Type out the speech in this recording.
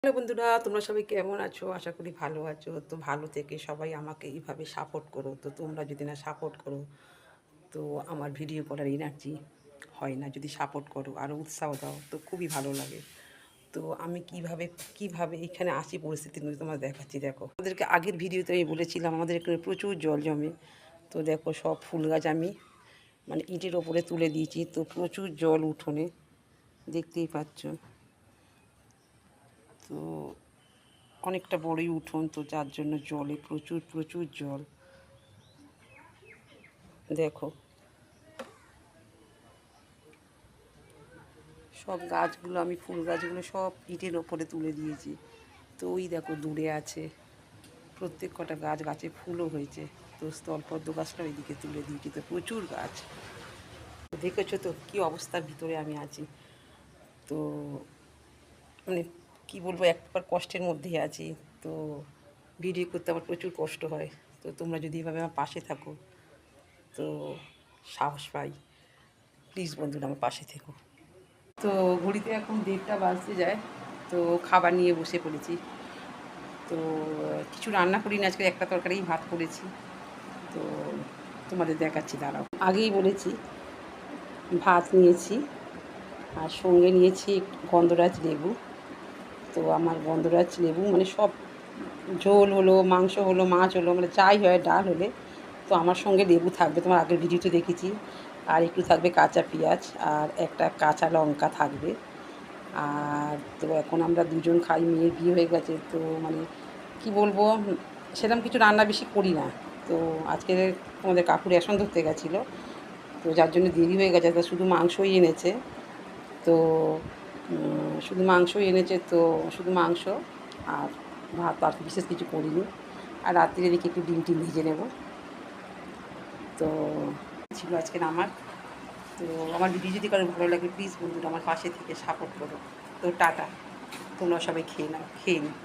Hello বন্ধুরা, তোমরা সবাই কেমন আছো? আশা করি ভালো আছো। তো ভালো থেকে সবাই আমাকে এইভাবে সাপোর্ট করো। তো তোমরা যদি না সাপোর্ট করো তো আমার ভিডিও করার এনার্জি হয় না। যদি সাপোর্ট করো আরও উৎসাহ দাও তো খুবই ভালো লাগে। তো আমি কিভাবে এখানে আসি পরিস্থিতির মধ্যে তোমার দেখাচ্ছি। দেখো, আমাদেরকে আগের ভিডিওতে আমি বলেছিলাম আমাদের এখানে প্রচুর জল জমে। তো দেখো, সব ফুল গাছ আমি মানে ইটের ওপরে তুলে দিয়েছি। তো প্রচুর জল উঠোনে, দেখতেই পাচ্ছ। তো অনেকটা বড়ই উঠোন, তো যার জন্য জলে প্রচুর প্রচুর জল। দেখো, সব গাছগুলো আমি ফুল গাছগুলো সব ইটের ওপরে তুলে দিয়েছি। তো ওই দেখো দূরে আছে প্রত্যেক কটা গাছে ফুলও হয়েছে। তো স্থলপদ্ম গাছটা ওইদিকে তুলে দিয়েছি। তো প্রচুর গাছ, দেখেছো তো কী অবস্থার ভিতরে আমি আছি। তো মানে কী বলবো, একবার কষ্টের মধ্যেই আছি। তো ভিডিও করতে আমার প্রচুর কষ্ট হয়। তো তোমরা যদি এভাবে আমার পাশে থাকো তো সাহস পাই। প্লিজ বন্ধুরা, আমার পাশে থেকো। তো ঘড়িতে এখন 1:30 বাজতে যায়। তো খাবার নিয়ে বসে পড়েছি। তো কিছু রান্না করিনি আজকে, একটা তরকারিই ভাত করেছি। তো তোমাদের দেখাচ্ছি, দাঁড়াও। আগেই বলেছি ভাত নিয়েছি আর সঙ্গে নিয়েছি গন্ধরাজ লেবু। তো আমার গন্ধরাজ লেবু মানে সব ঝোল হলো, মাংস হলো, মাছ হলো, মানে যাই হয়, ডাল হলে তো আমার সঙ্গে লেবু থাকবে। তোমার আগের ভিডিওতে দেখেছি। আর একটু থাকবে কাঁচা পেঁয়াজ আর একটা কাঁচা লঙ্কা থাকবে। আর তো এখন আমরা দুজন খাই, মেয়ের বিয়ে হয়ে গেছে। তো মানে কি বলবো, সেরকম কিছু রান্না বেশি করি না। তো আজকে তোমাদের কাকুর রেশন ধরতে গেছিলো, তো যার জন্য দেরি হয়ে গেছে। তো শুধু মাংসই এনেছে। তো শুধু মাংসই এনেছে। তো শুধু মাংস আর ভাত, আর বিশেষ কিছু করিনি। আর রাত্রিরে দিকে একটু ডিম ভেজে নেব। তো ছিল আজকের আমার। তো আমার ভিডিও যদি কারো ভালো লাগে প্লিজ বন্ধুরা আমার পাশে থেকে সাপোর্ট করো। তো টাটা, তোমরা সবাই খেয়ে নিও।